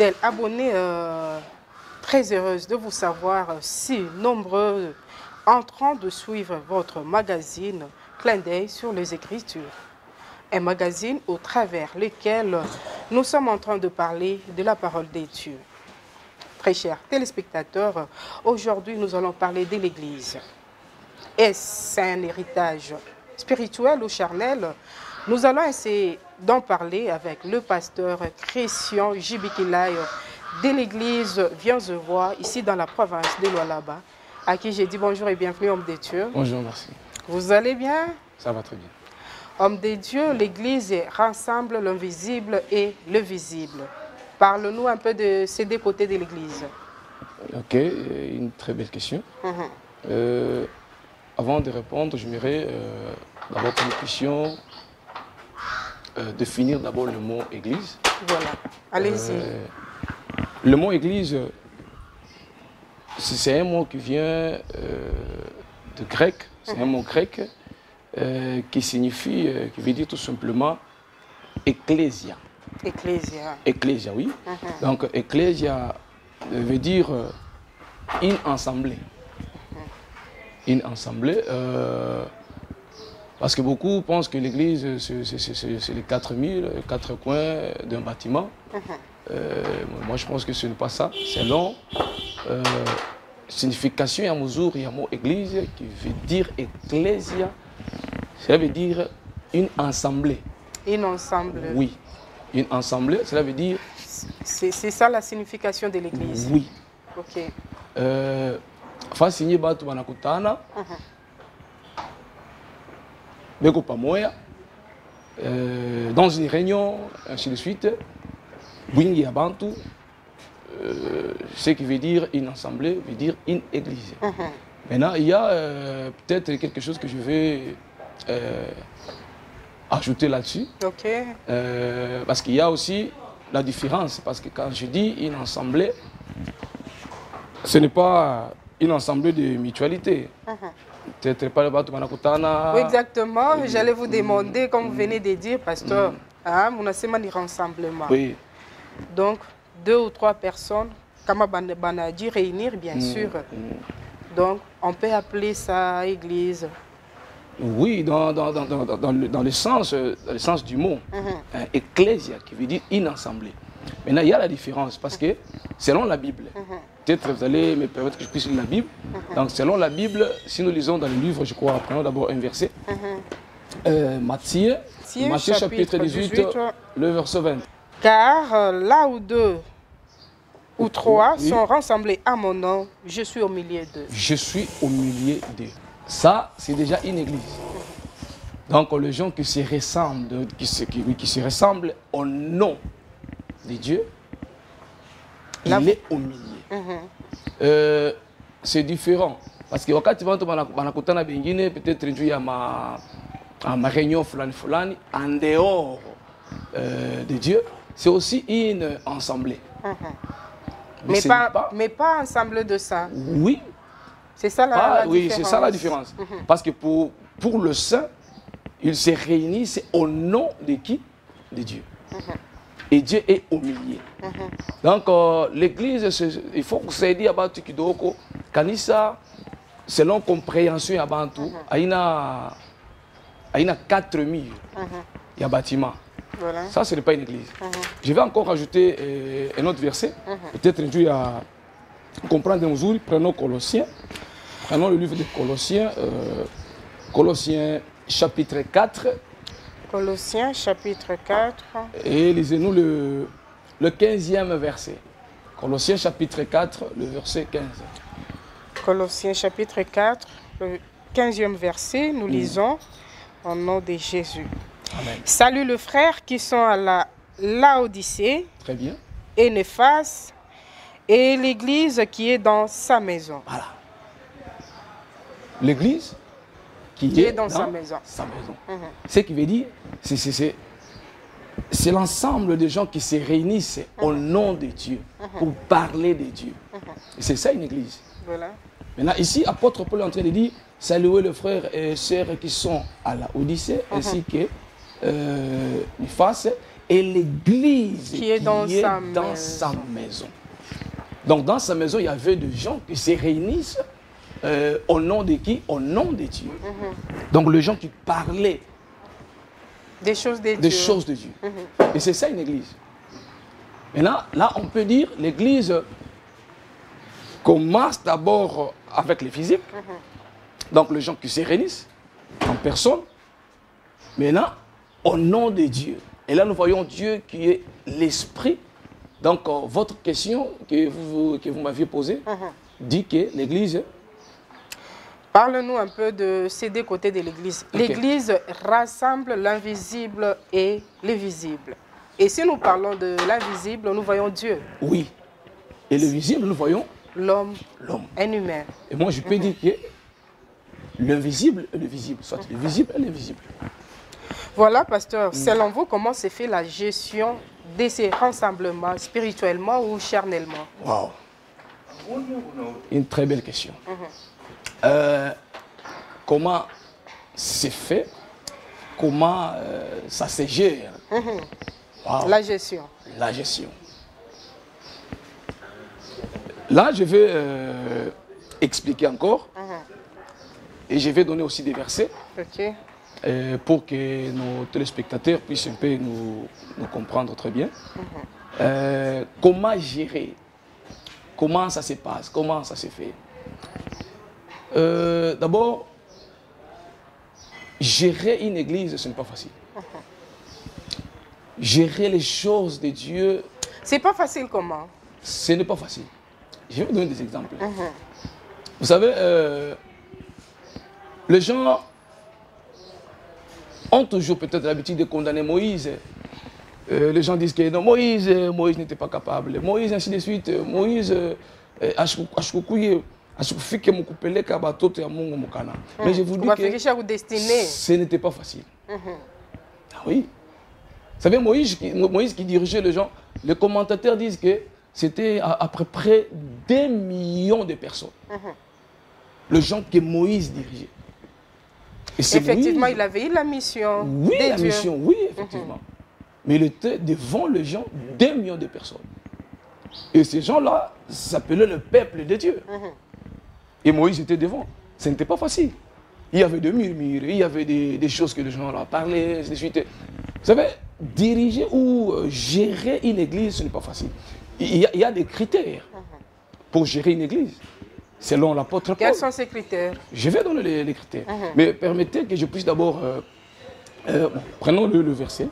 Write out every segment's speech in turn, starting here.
Fidèles abonnés, très heureuse de vous savoir si nombreux en train de suivre votre magazine Clin d'œil sur les Écritures. Un magazine au travers lequel nous sommes en train de parler de la parole des dieux. Très chers téléspectateurs, aujourd'hui nous allons parler de l'Église. Est-ce un héritage spirituel ou charnel? Nous allons essayer d'en parler avec le pasteur Christian Jibikilay de l'église Viens-Je-Vois, ici dans la province de Lualaba, à qui j'ai dit bonjour et bienvenue, homme de Dieu. Bonjour, merci. Vous allez bien? Ça va très bien. Homme de Dieu, l'église rassemble l'invisible et le visible. Parle-nous un peu de ces deux côtés de l'église. Ok, une très belle question. Avant de répondre, j'aimerais d'abord que nous puissions définir d'abord le mot église. Voilà, allez-y. Le mot église, c'est un mot qui vient de grec, c'est un mot grec qui signifie, qui veut dire tout simplement ecclésia. Ecclésia. Ecclésia, oui. Donc ecclésia veut dire une assemblée. Une assemblée, parce que beaucoup pensent que l'église, c'est les 4 coins d'un bâtiment. Moi, je pense que ce n'est pas ça. Selon signification, il y a un mot, il y a un mot église qui veut dire ecclésia. Ça veut dire une assemblée. Une assemblée. Oui, une assemblée, cela veut dire... C'est ça la signification de l'église. Oui. Ok. Fasinye batu banakutana beko pamoya dans une réunion, ainsi de suite. Bwingi ya bantu, ce qui veut dire une assemblée, veut dire une église. Maintenant, il y a peut-être quelque chose que je vais ajouter là-dessus. Ok. Parce qu'il y a aussi la différence. Parce que quand je dis une assemblée, ce n'est pas une assemblée de mutualité. Peut-être pas le bateau Manakutana. Oui, exactement. J'allais vous demander, comme vous venez de dire, pasteur, on a seulement des rassemblements. Oui. Donc, 2 ou 3 personnes, comme Banadi, réunir, bien sûr. Donc, on peut appeler ça église. Oui, dans le sens du mot. Ecclésia, qui veut dire une assemblée. Maintenant, il y a la différence, parce que selon la Bible, peut-être vous allez me permettre que je puisse lire la Bible. Donc, selon la Bible, si nous lisons dans le livre, je crois, prenons d'abord un verset. Matthieu chapitre 18, le verset 20. Car là où 2 ou 3 sont rassemblés à mon nom, je suis au milieu d'eux. Je suis au milieu d'eux. Ça, c'est déjà une église. Donc, les gens qui se ressemblent, qui se ressemblent au nom de Dieu, il est au milieu. C'est différent. Parce que quand tu vas peut-être il y a ma réunion fulani en dehors de Dieu, c'est aussi une assemblée. Mais pas ensemble de ça. Oui. C'est ça la différence. Oui, c'est ça la différence. Parce que pour le saint, ils se réunissent au nom de qui? De Dieu. Et Dieu est au milieu. Donc, l'église, il faut que ça dit à Bantu Kidoko, Kanissa, selon compréhension à Bantu, il y a 4 murs, il y a un bâtiment. Voilà. Ça, ce n'est pas une église. Je vais encore ajouter un autre verset. Peut-être Dieu a comprendre un jour, prenons Colossiens. Prenons le livre de Colossiens, Colossiens chapitre 4. Colossiens chapitre 4. Et lisez-nous le 15e verset. Colossiens chapitre 4, le verset 15. Colossiens chapitre 4, le 15e verset, nous lisons au nom de Jésus. Amen. Salut les frères qui sont à la Laodicée. Très bien. Et Néphas et l'église qui est dans sa maison. Voilà. L'église qui est dans sa maison. Ce qui veut dire, c'est l'ensemble des gens qui se réunissent au nom de Dieu pour parler de Dieu. C'est ça une église. Voilà. Maintenant, ici, apôtre Paul est en train de dire, saluez les frères et sœurs qui sont à la Odyssée, ainsi que Néphas et l'Église qui est dans sa maison. Donc dans sa maison, il y avait des gens qui se réunissent au nom de qui? Au nom de Dieu. Donc les gens qui parlaient des choses de Dieu. Et c'est ça une église. Maintenant, là, on peut dire l'église commence d'abord avec les physiques. Donc les gens qui se réunissent en personne. Maintenant, au nom de Dieu. Et là, nous voyons Dieu qui est l'esprit. Donc votre question que vous m'aviez posée dit que l'église... Parle-nous un peu de ces deux côtés de l'Église. Okay. L'Église rassemble l'invisible et le visible. Et si nous parlons de l'invisible, nous voyons Dieu. Oui. Et le visible, nous voyons l'homme, l'homme. Un humain. Et moi, je peux dire que l'invisible et le visible, soit le visible et l'invisible. Voilà, pasteur. Selon vous, comment se fait la gestion de ces rassemblements spirituellement ou charnellement? Wow. Une très belle question. Comment c'est fait? Comment ça se gère? Wow. La gestion. La gestion. Là, je vais expliquer encore. Et je vais donner aussi des versets. Ok. Pour que nos téléspectateurs puissent un peu nous comprendre très bien. Comment gérer? Comment ça se passe? Comment ça se fait? D'abord, gérer une église, ce n'est pas facile. Gérer les choses de Dieu... C'est pas facile comment? Ce n'est pas facile. Je vais vous donner des exemples. Vous savez, les gens ont toujours peut-être l'habitude de condamner Moïse. Les gens disent que non, Moïse n'était pas capable. Moïse, ainsi de suite. Moïse, mais je vous dis que ce n'était pas facile. Ah oui. Vous savez, Moïse qui dirigeait les gens, les commentateurs disent que c'était à peu près 2 millions de personnes. Les gens que Moïse dirigeait. Et effectivement, Moïse, il avait eu la mission. Oui, la mission, oui, effectivement. Mais il était devant les gens, 2 millions de personnes. Et ces gens-là s'appelaient le peuple de Dieu. Et Moïse était devant. Ce n'était pas facile. Il y avait des murmures, il y avait des choses que les gens leur parlaient, ainsi de suite. Vous savez, diriger ou gérer une église, ce n'est pas facile. Il y a des critères pour gérer une église, selon l'apôtre Paul. Quels sont ces critères? Je vais donner les critères. Mais permettez que je puisse d'abord... prenons le verset.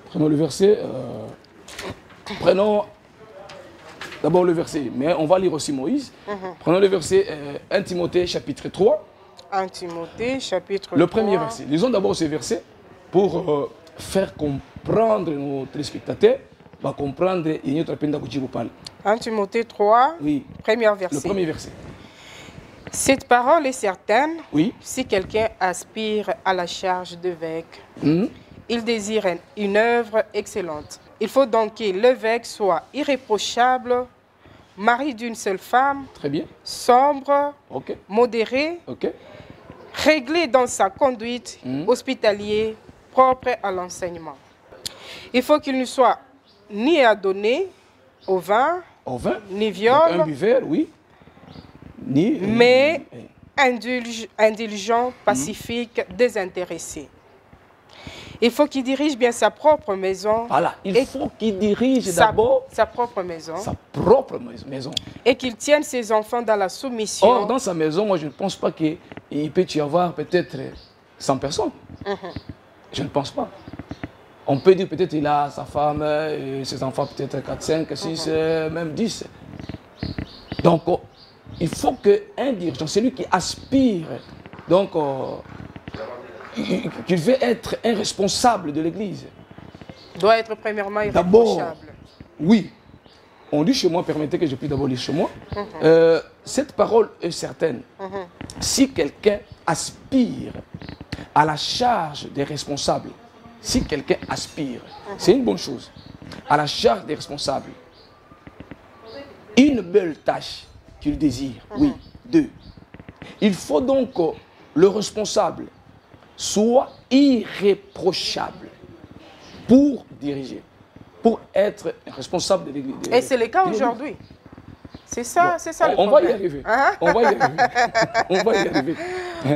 Prenons le verset. Prenons d'abord le verset. Mais on va lire aussi Moïse. Prenons le verset 1 Timothée chapitre 3. 1 Timothée chapitre 3. Le premier verset. Lisons d'abord ce verset pour faire comprendre nos téléspectateurs. Va comprendre et notre peine d'aboutir vous parle. 1 Timothée 3, oui. Premier verset. Le premier verset. Cette parole est certaine. Oui. Si quelqu'un aspire à la charge d'évêque, il désire une œuvre excellente. Il faut donc que l'évêque soit irréprochable, mari d'une seule femme, très bien, sombre, modéré, réglé dans sa conduite, hospitalier, propre à l'enseignement. Il faut qu'il ne soit ni adonné au vin, ni viol, donc un buveur, oui, mais indulgent, pacifique, désintéressé. Il faut qu'il dirige bien sa propre maison. Voilà, il faut qu'il dirige d'abord sa propre maison. Sa propre maison. Et qu'il tienne ses enfants dans la soumission. Or, dans sa maison, moi, je ne pense pas qu'il peut y avoir peut-être 100 personnes. Je ne pense pas. On peut dire peut-être qu'il a sa femme, et ses enfants peut-être 4, 5, 6, même 10. Donc, il faut qu'un dirigeant, celui qui aspire, donc, qu'il veut être un responsable de l'Église, doit être premièrement irréprochable. Oui. On dit chez moi, permettez que je puisse d'abord lire chez moi. Cette parole est certaine. Si quelqu'un aspire à la charge des responsables, si quelqu'un aspire, c'est une bonne chose, à la charge des responsables, une belle tâche qu'il désire, oui, 2. Il faut donc que le responsable soit irréprochable. pour diriger, pour être responsable de l'église. Et c'est le cas aujourd'hui. C'est ça, c'est ça le on problème. va y arriver. On va y arriver. On va y arriver.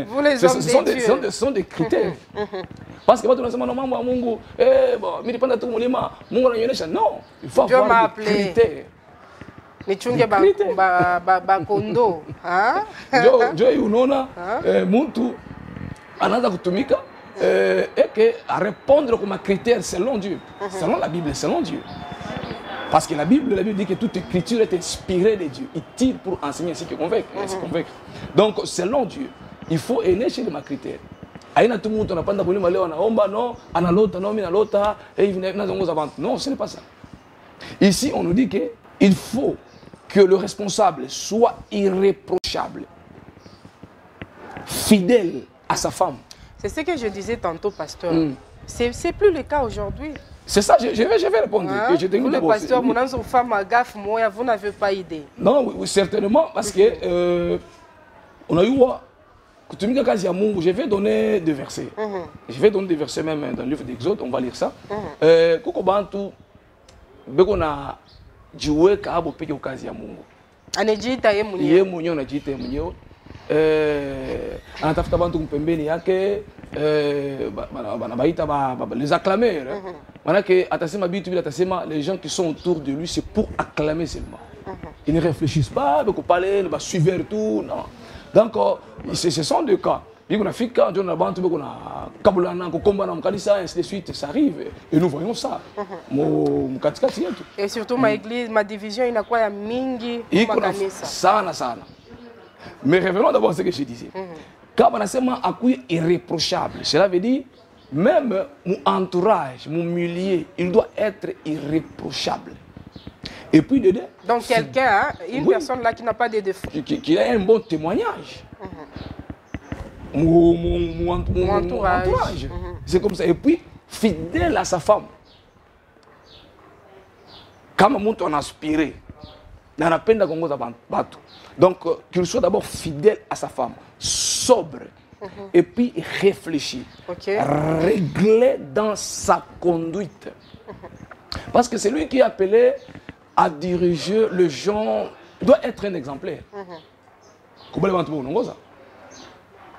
Vous les hommes des dieux. Ce sont des critères. Parce que non, il faut Dieu m'a avoir appelé. des critères. Nichunge bakondo. Dieu unona muntu anaanza kutumika et que à répondre comme critère selon Dieu, selon la Bible, selon Dieu. Parce que la Bible dit que toute écriture est inspirée de Dieu. Il tire pour enseigner ainsi que convaincre. Donc, selon Dieu, il faut aimer chez les critères. Aïna tout le monde n'a pas d'abonné, mais on a omba non, on a l'autre, non, mais on a l'autre, et il vient dans avant. Non, ce n'est pas ça. Ici, on nous dit qu'il faut que le responsable soit irréprochable, fidèle à sa femme. C'est ce que je disais tantôt, pasteur. C'est plus le cas aujourd'hui. C'est ça, je vais répondre. Vous, le pasteur, mon femme à gaffe, moi, vous n'avez pas idée. Non, oui, certainement, parce que on a eu je vais donner des versets. Je vais donner des versets même dans le livre d'Exode, on va lire ça. Kokobantu, bekona jiwe kabo peke okazi ya Mungu. Anejita ye munyo. Ye munyo anajiita ye munyo. Anatafuta bantu mpembeni yake, banabaita les acclameurs. Manake atasema bitu bila atasema les gens qui sont autour de lui c'est pour acclamer seulement. Ils ne réfléchissent pas, beaucoup parler, ne pas suivre tout, non. Donc ce sont deux cas. Puis on a fait quand on a bantu on a kabulana ko komba na mkanisa ainsi de suite, ça arrive et nous voyons ça. Et surtout ma église, ma division inakuwa ya mingi kwa kanisa. Sana sana. Mais revenons d'abord à ce que je disais. Quand on a seulement accueilli irréprochable, cela veut dire même mon entourage, mon milieu, il doit être irréprochable. Et puis de deux. Donc quelqu'un, une personne là qui n'a pas de défaut. Qui a un bon témoignage. Mon entourage. C'est comme ça. Et puis fidèle à sa femme. Comme on a aspiré. Donc qu'il soit d'abord fidèle à sa femme, sobre. Et puis réfléchir, régler dans sa conduite. Parce que c'est lui qui est appelé à diriger le genre, il doit être un exemplaire.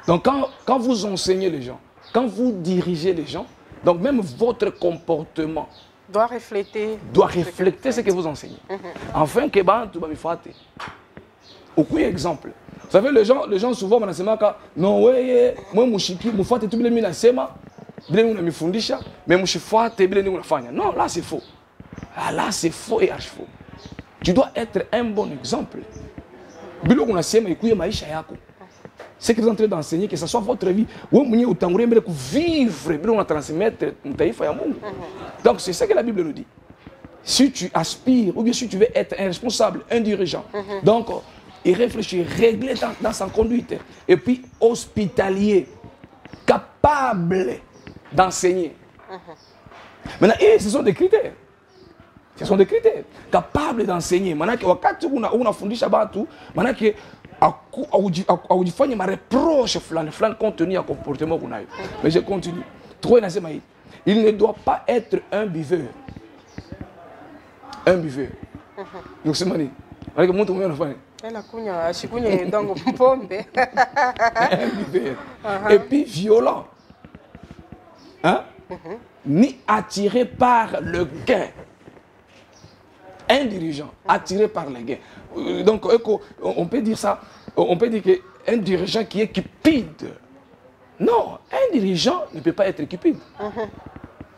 Donc quand vous enseignez les gens, quand vous dirigez les gens, donc même votre comportement doit refléter ce que vous enseignez. Enfin, que tu vas me faire. Aucun exemple. Vous savez, les gens souvent me disent non, ouais, moi, je suis tout le monde nasema, me fundisha, mais je suis non, là c'est faux. Là c'est faux et archi faux. Tu dois être un bon exemple. Ce que vous êtes en train d'enseigner, que ce soit votre vie, vous vivre, transmettre. Donc c'est ce que la Bible nous dit. Si tu aspires, ou bien si tu veux être un responsable, un dirigeant, donc il réfléchit, régler dans sa conduite, et puis hospitalier, capable d'enseigner. Maintenant, ce sont des critères. Ce sont des critères. Capable d'enseigner. Maintenant, quand on a fondé Shabbat, maintenant que ma reproche flan compte tenu à comportement qu'on a eu. Mais je continue. Il ne doit pas être un buveur. Un buveur. Donc c'est mani. Avec mon tour un buveur. Et puis violent. Hein? Ni attiré par le gain. Un dirigeant attiré par le gain. Donc on peut dire ça. On peut dire qu'un dirigeant qui est cupide. Non, un dirigeant ne peut pas être cupide.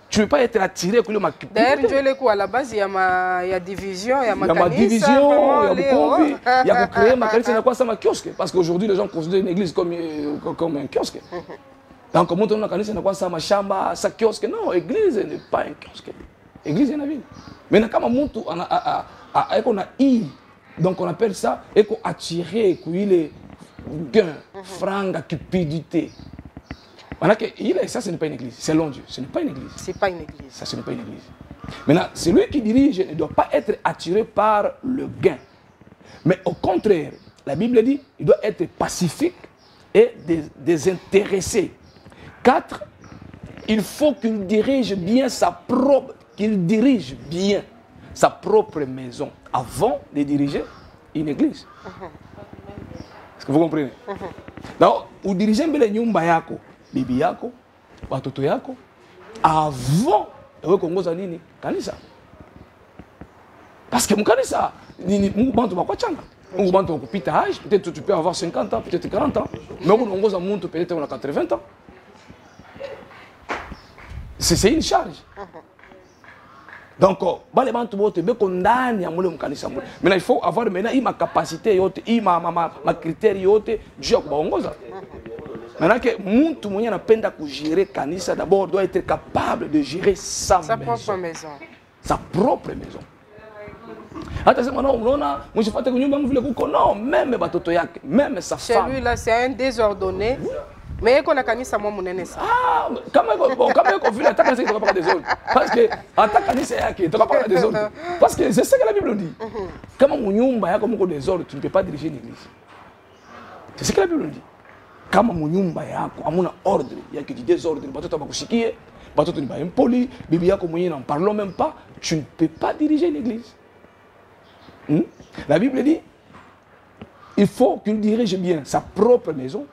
Tu ne peux pas être attiré par le cupide. D'ailleurs, à la base, il y a division, il y a ma division, il y a créer ma qualité, il y a quoi ça, ma kiosque. Parce qu'aujourd'hui, les gens considèrent une église comme un kiosque. Donc, comment on a connaissé quoi ça, ma chamba, sa kiosque. Non, l'église n'est pas un kiosque. L'église est une ville. Mais quand on a eu, donc on appelle ça, et qu'on a attiré, qu'il est gain, franga, cupidité. Ça, ce n'est pas une église. C'est long Dieu. Ce n'est pas une église. C'est pas une église. Ça, ce n'est pas une église. Maintenant, celui qui dirige ne doit pas être attiré par le gain. Mais au contraire, la Bible dit qu'il doit être pacifique et désintéressé. 4. il faut qu'il dirige bien sa propre, maison avant de diriger une église. Est-ce que vous comprenez? Donc, vous dirigez mbele nyumba yako, bibi yako, batoto yako, avant de kongoza nini kanisa. Parce que mon kanisa, Mungu bantu bakwachanga. Mungu bantu bakupita âge, peut-être tu peux avoir 50 ans, peut-être 40 ans, mais on kongoza muntu peut-être on a 80 ans. C'est une charge. Donc, les bantu bote be condamné à mole mukanisa mole. Maintenant il faut avoir maintenant ma capacité yote, ma critère yote, Dieu kubaongoza. Maintenant que muntu mwenye anapenda kugérer kanisa d'abord doit être capable de gérer sa propre maison. Sa propre maison. Hata sema non, unaona mshifate kunyumba mvile kuko non, même batoto yake, même sa femme. Chez lui là c'est un désordonné. Mais qu'on a kanisa moi munene ça. Ah, kama iko vile ataka kanisa itoka paka désordre. Parce que ataka kanisa yake itoka paka désordre. Parce que c'est ce que la Bible dit. Kama munyumba yako mko désordre, tu ne peux pas diriger une église. C'est ce que la Bible dit. Kama munyumba yako amuna ordre, il y a que du désordre, batoto bakushikie, batoto ni ba impoli, bibi yako mwenye n'en parlons même pas, tu ne peux pas diriger une église. La Bible dit il faut qu'il dirige bien sa propre maison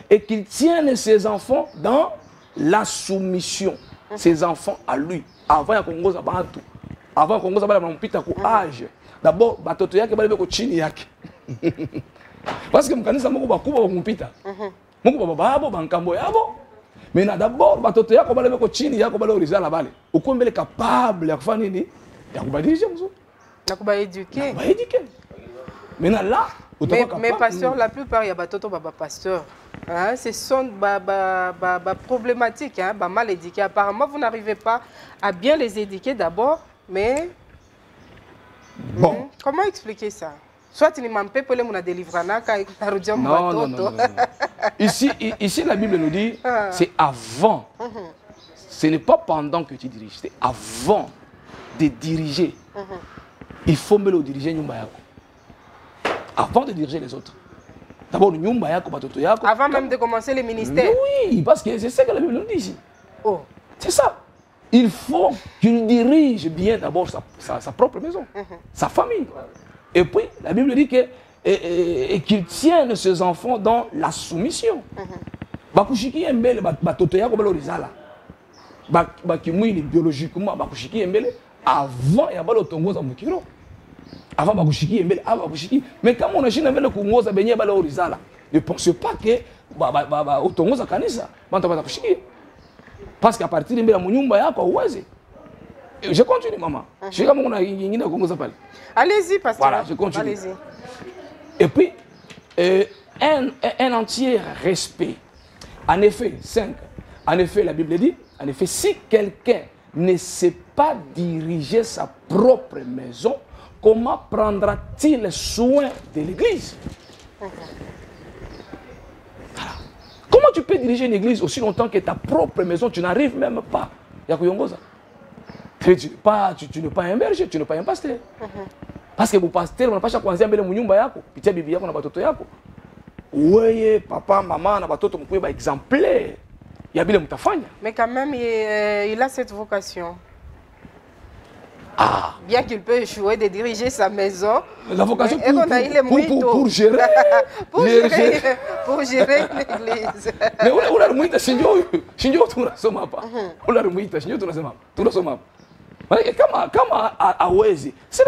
et qu'il tienne ses enfants dans la soumission. Ses enfants à lui. Avant qu'on goza bantu. Avant qu'on goza bala mpita ku âge. D'abord batoto yake bale beko chini yake. Parce que mkanisa moko bakuba bakumpita. Moko bababo bankambo yabo. Mais d'abord batoto yako bale beko chini yako bale orizala bale. Ukombele capable ya kufanya nini? Ya kubadilisha mzo. Na kuba éduquer. Na éduquer. Maintenant là, mais pasteur, la plupart il y a batoto baba pasteur. Hein, ce sont problématiques, hein, mal éduqués. Apparemment, vous n'arrivez pas à bien les éduquer d'abord, mais bon. Comment expliquer ça? Soit tu ne m'en peux pas les délivrer. Non. Ici, la Bible nous dit, c'est avant. Ce n'est pas pendant que tu diriges, c'est avant de diriger. Il faut me le diriger nyumba yako. Avant de diriger les autres. D'abord, nyumba yako batoto yako. Avant même de commencer les ministères. Oui, parce que c'est ce que la Bible nous dit ici. Oh. C'est ça. Il faut qu'il dirige bien d'abord sa propre maison, sa famille. Et puis, la Bible dit qu'il tienne ses enfants dans la soumission. Bakushiki embele batoto yako balorizala. Bakimwini biologiquement bakushiki embele avant ya balotongoza mukiro. Avant bakushiki embele bakushiki. Mais quand on a chine embele kungoza benye balorizala, ne pensez pas que otongoza kanisa banta bakushiki. Parce qu'à partir de la munyumba yako uweze. Je continue maman. Je sais comment on a ingine kungoza pale. Allez-y pasteur. Voilà, je continue. Allez-y. Et puis un entier respect. En effet, 5. En effet, la Bible dit, en effet, si quelqu'un ne sait pas diriger sa propre maison, comment prendra-t-il soin de l'église? Voilà. Comment tu peux diriger une église aussi longtemps que ta propre maison, tu n'arrives même pas? Tu n'es pas un berger, tu n'es pas un pasteur. Parce que mon pasteur, on n'a pas chaque fois mbele munyumba yako, pitia bibi yako na batoto yako. Weye, papa, maman na batoto mkuye ba exemplaire. Yabile mutafanya. Mais quand même, il a cette vocation. Ah. Bien qu'il peut échouer de diriger sa maison. La vocation pour gérer. Pour gérer l'église. Mais on a muita shinjo tunasoma hapa. On a muita shinjo tunasoma hapa. Kama awezi. C'est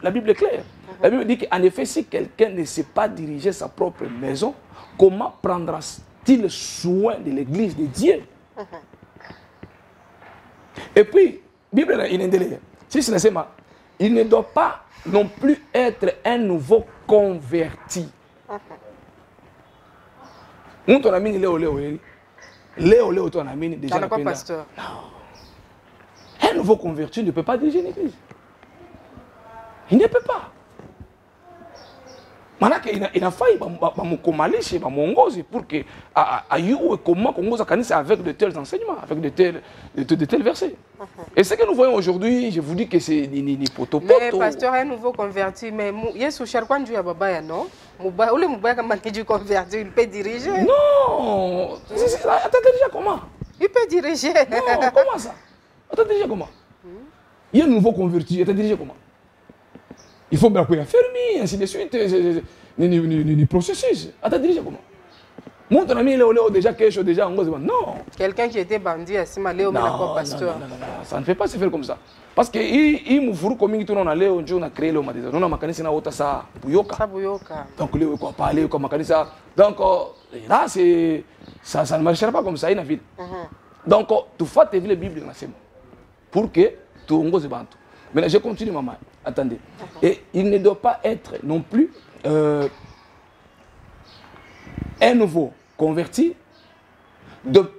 la Bible est claire. La Bible dit qu'en effet, si quelqu'un ne sait pas diriger sa propre maison, comment prendra-t-il soin de l'église de Dieu? Et puis, la Bible est indélébile. Si c'est le il ne doit pas non plus être un nouveau converti. On t'a mis Léo, ton ami déjà. Pas pasteur. Non. Un nouveau converti ne peut pas diriger une église. Il ne peut pas. Manake il failli bamukomalishe bamuongoze pour que ayue comment kongoza kanisa avec de tels enseignements, avec de tels versets. Et ce que nous voyons aujourd'hui, je vous dis que c'est ni poto. Mais pasteur un nouveau converti, mais Yesu cherkwa njuu ya babaya non? Ule mubaya kama niju converti, il peut diriger. Non, attends déjà comment? Il peut diriger. Non, comment ça? Attends, diriger comment? Il y a un nouveau converti, attends, diriger comment? Il faut bien qu'il fermer, ainsi de suite, le processus. Attends, diriger comment? Mon ami, il est déjà quelque chose, déjà, non. Quelqu'un qui était bandit à Simaléo, mais pas pasteur. Non, ça ne fait pas se faire comme ça. Parce que il me faut comme tout on a léo, on a créé le matin. On a macanisé na autre ça buyoka. Ça buyoka. Donc léo quoi parler comme macanisé. Donc là c'est ça ne marchera pas comme ça dans ville. Donc tu fais tes la Bible dans c'est pour que tu ongoze bantu. Maintenant je continue maman. Attendez. Et il ne doit pas être non plus un nouveau converti de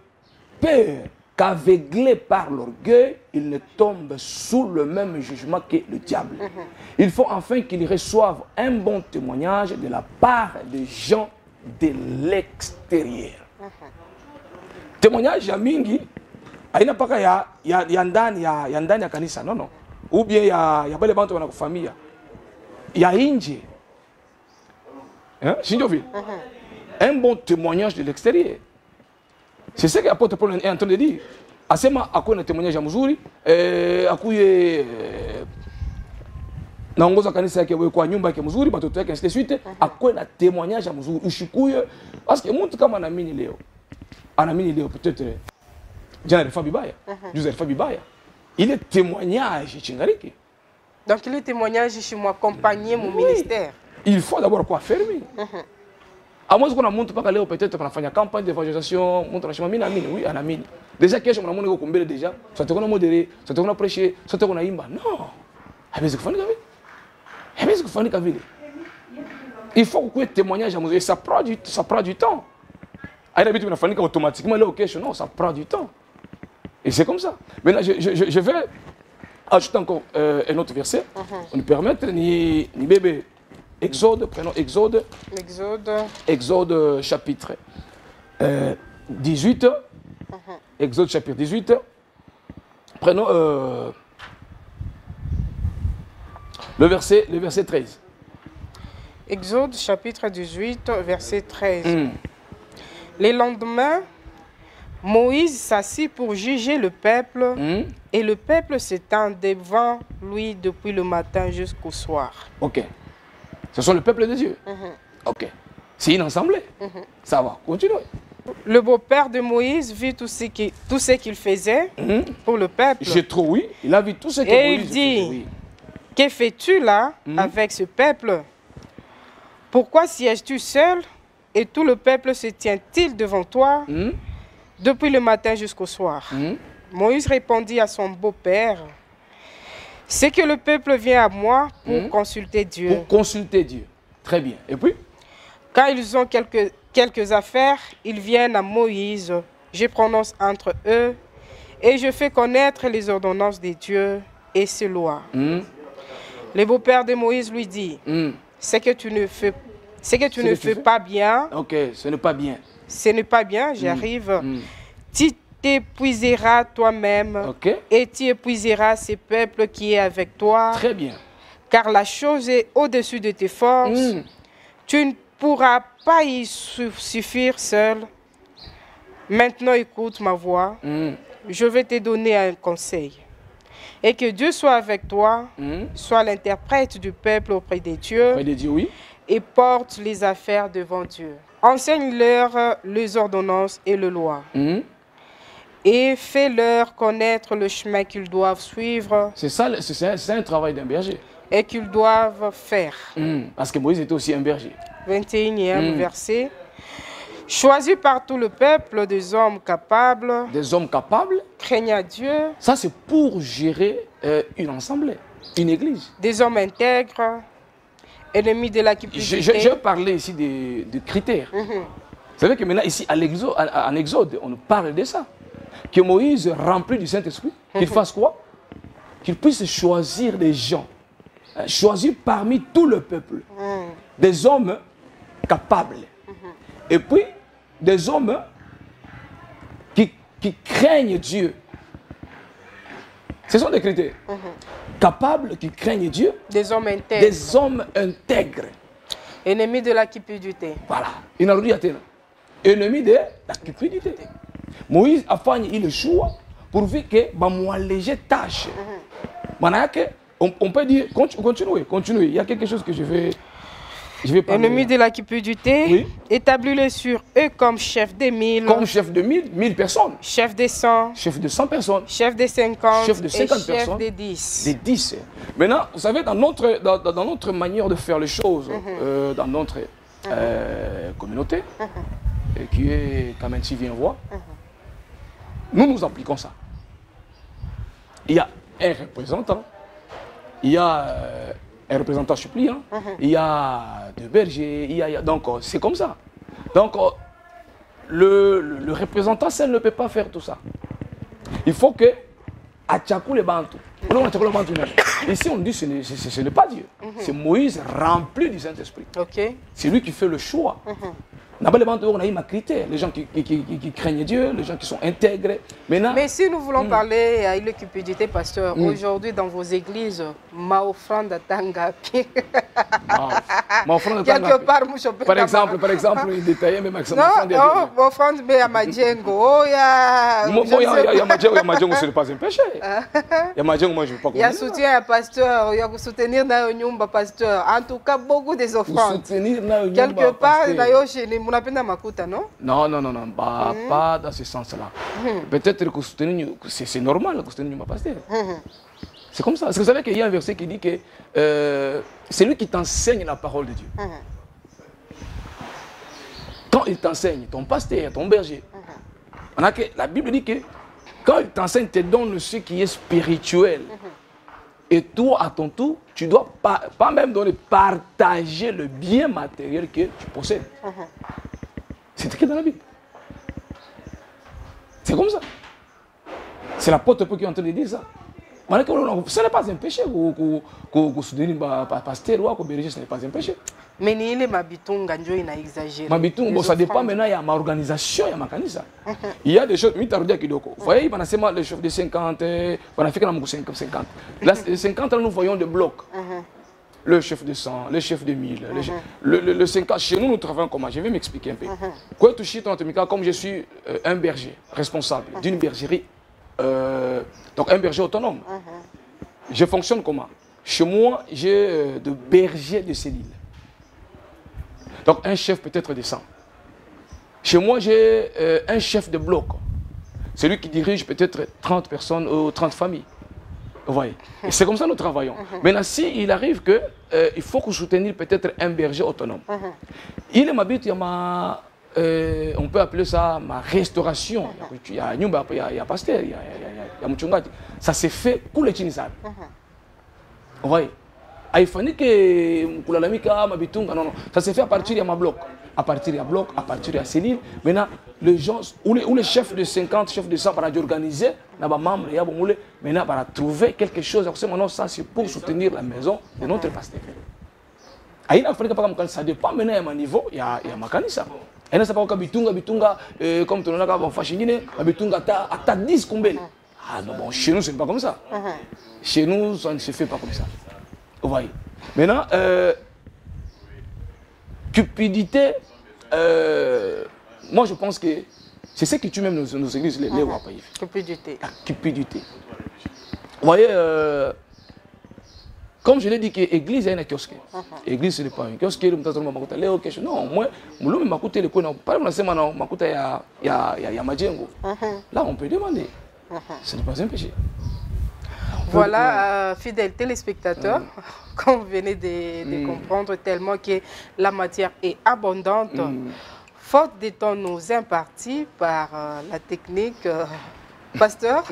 peur qu'aveuglé par l'orgueil, il ne tombe sous le même jugement que le diable. Il faut enfin qu'il reçoive un bon témoignage de la part des gens de l'extérieur. Témoignage ya mingi, aina paka ya ndani ya kanisa, non. Ou bien ya bale bantu wana famille. Ya inje. Hein? Un bon témoignage de l'extérieur. C'est ce que l'apôtre Paul est en train de dire. Asema akuwe na témoignage ya mzuri, akuye naongoza kanisa yake kwa nyumba yake mzuri, watoto yake ainsi de suite, akuwe na témoignage ya mzuri, ushikuye parce que mtu kama anaamini leo peut-être jana alifa bibaya, juzi alifa bibaya. Il est témoignage chingariki. Donc il est témoignage chez moi accompagner mon ministère. Il faut d'abord quoi fermer. À moins qu'on a monté pas leo peut-être qu'on a fait une campagne d'évangélisation, monte na chama mine, oui, anamini. Déjà kesho mna mona kumbele déjà, ça te connait modérer, ça te connait prêcher, ça te connait imba. Non. Habezi kufanyika vile. Habezi kufanyika vile. Il faut que témoignage à ça prend du temps. À l'habitude on a fait automatiquement leo kesho, non, ça prend du temps. Et c'est comme ça. Maintenant je vais ajouter encore un autre verset. On nous permettre ni bébé Exode, prenons Exode. Exode chapitre 18. Exode chapitre 18. Prenons le verset 13. Exode chapitre 18, verset 13. Le lendemain, Moïse s'assit pour juger le peuple, et le peuple s'étend devant lui depuis le matin jusqu'au soir. Ok. Ce sont le peuple de Dieu. Ok. C'est une assemblée. Ça va. Continuez. Le beau-père de Moïse vit tout ce qu'il faisait pour le peuple. J'ai trop, oui. Il a vu tout ce que et Moïse il dit, faisait, oui. Que fais-tu là avec ce peuple? Pourquoi sièges-tu seul et tout le peuple se tient-il devant toi depuis le matin jusqu'au soir? Moïse répondit à son beau-père, c'est que le peuple vient à moi pour consulter Dieu. Pour consulter Dieu. Très bien. Et puis? Quand ils ont quelques affaires, ils viennent à Moïse. Je prononce entre eux et je fais connaître les ordonnances de Dieu et ses lois. Le beau-père de Moïse lui dit, ce que tu ne fais pas bien. Ok, ce n'est pas bien. Ce n'est pas bien, j'arrive. Tu t'épuiseras toi-même et tu épuiseras ce peuple qui est avec toi. Très bien. Car la chose est au-dessus de tes forces. Tu ne pourras pas y suffire seul. Maintenant, écoute ma voix. Je vais te donner un conseil. Et que Dieu soit avec toi, soit l'interprète du peuple auprès de Dieu. Auprès de Dieu, oui. Et porte les affaires devant Dieu. Enseigne-leur les ordonnances et les lois. Et fais-leur connaître le chemin qu'ils doivent suivre. C'est ça, c'est un travail d'un berger. Et qu'ils doivent faire. Parce que Moïse était aussi un berger. 21e verset. Choisis par tout le peuple des hommes capables. Des hommes capables. Craignant Dieu. Ça, c'est pour gérer une assemblée, une église. Des hommes intègres. Ennemis de la cupidité. Je parlais ici de critères. Vous savez que maintenant, ici, en Exode, on parle de ça. Que Moïse, rempli du Saint-Esprit, qu'il fasse quoi? Qu'il puisse choisir des gens. Choisir parmi tout le peuple. Des hommes capables. Et puis, des hommes qui craignent Dieu. Ce sont des critères. Capables, qui craignent Dieu. Des hommes intègres. Des hommes intègres. Ennemis de la cupidité. Voilà. Ennemis de la cupidité. Moïse a fait le choix pour que moi alléger tâche. On peut dire continuez. Il y a quelque chose que je vais parler. Ennemi de la cupidité, Oui. établis-le sur eux comme chef des 1000, Comme chef de 1000 personnes, chef des 100, chef de 100 personnes, chef des 50, chef de 50 et chef personnes, des 10. des 10. Maintenant, vous savez, dans notre manière de faire les choses, dans notre communauté, qui est quand même si vient voir, nous appliquons ça. Il y a un représentant, il y a un représentant suppliant, il y a deux bergers, donc c'est comme ça. Donc le représentant seul ne peut pas faire tout ça. Il faut que Atchakou le Bantou. Ici on dit que ce n'est pas Dieu, c'est Moïse rempli du Saint-Esprit. Ok. C'est lui qui fait le choix. Là-bas, on a eu ma critère, les gens qui craignent Dieu, les gens qui sont intègres. Maintenant, mais si nous voulons parler à la cupidité, pasteur, aujourd'hui dans vos églises, ma offrande à Tangapi. ma offrande Quelque part, par exemple, il détaillait même avec son offrande. Non, ma offrande à Madjengo. Il y a Madjengo, ce n'est pas un péché. Il y a Madjengo, moi je ne veux pas. Il y a soutien à pasteur, il y a soutenir na pasteur. En tout cas, beaucoup des offrandes. Quelque part, on a peine makuta, non? Non, pas dans ce sens-là. Peut-être que c'est normal que soutenir mon pasteur. C'est comme ça. Parce que vous savez qu'il y a un verset qui dit que c'est lui qui t'enseigne la parole de Dieu. Quand il t'enseigne, ton pasteur, ton berger, la Bible dit que quand il t'enseigne, il te donne ce qui est spirituel. Et toi, à ton tour, tu ne dois pas même partager le bien matériel que tu possèdes. C'est écrit dans la Bible. C'est comme ça. C'est l'apôtre qui est en train de dire ça. Ce n'est pas un péché que soutenir un pasteur ou un berger, ce n'est pas un péché. Mais il est exagéré. Bon, ça dépend maintenant, il y a ma organisation, il y a ma canisa. Il y a des choses, vous voyez, le chef de 50, on a fait 50. Là, 50, nous voyons des blocs. Le chef de 100, le chef de 1000, le 50. Chez nous, nous travaillons comment? Je vais m'expliquer un peu. Comme je suis un berger responsable d'une bergerie, donc un berger autonome, je fonctionne comment? Chez moi, j'ai de bergers de cellules. Donc un chef peut-être de 100. Chez moi, j'ai un chef de bloc. C'est lui qui dirige peut-être 30 personnes ou 30 familles. Vous voyez? Et c'est comme ça que nous travaillons. Maintenant, s'il arrive que il faut que soutenir peut-être un berger autonome. Il m'habite, on peut appeler ça ma restauration. Il y a pasteur, il y a Mouchungati. Ça s'est fait pour les Tunisables. Vous voyez? Il fallait que non, ça s'est fait à partir de ma bloc. À partir de bloc, à partir de cellule. Maintenant, les gens, ou les chefs de 50, chefs de 100, pour organiser, maintenant, pour trouver quelque chose. Ça, c'est pour soutenir la maison de notre pasteur. Ça dépend maintenant à mon niveau, il y a ma canisa. Et là, ça pas bitunga, comme tu l'as dit, fasciné, bitunga, à 10 combien. Ah non, bon, chez nous, ce n'est pas comme ça. Chez nous, ça ne se fait pas comme ça. Vous voyez. Maintenant, cupidité, moi je pense que c'est ce qui tue même nos églises, les Wapaïf. Cupidité. La cupidité. Vous voyez, comme je l'ai dit, que l'église est un kiosque. L'église, ce n'est pas un kiosque. Non, moi, je m'écoute les coins. Par exemple, il y a Madjengo. Là, on peut demander. Ce n'est pas un péché. Voilà, fidèles téléspectateurs, comme vous venez de comprendre, tellement que la matière est abondante, faute de temps nous impartis par la technique. Pasteur,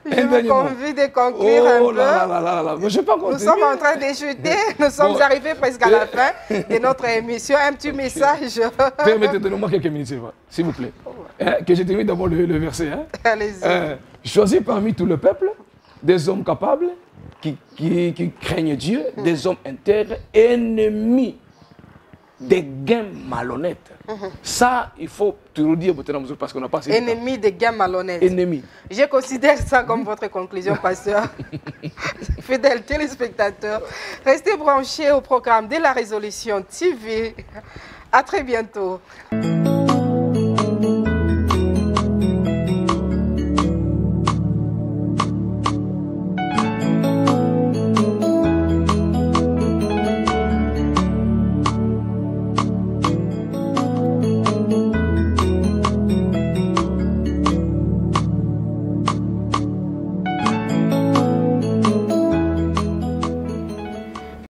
je vous convie de conclure un peu. Nous sommes en train de chuter, nous sommes arrivés presque à la fin de notre émission. Un petit message. Permettez-moi quelques minutes, s'il vous plaît. Que je termine d'abord le verset. Allez-y. Choisis parmi tout le peuple des hommes capables qui craignent Dieu, des hommes intègres, ennemis des gains malhonnêtes. Ça, il faut toujours dire parce qu'on n'a pas... Ennemis des gains malhonnêtes. Ennemis. Je considère ça comme votre conclusion, pasteur. Fidèles téléspectateurs, restez branchés au programme de la Résolution TV. À très bientôt.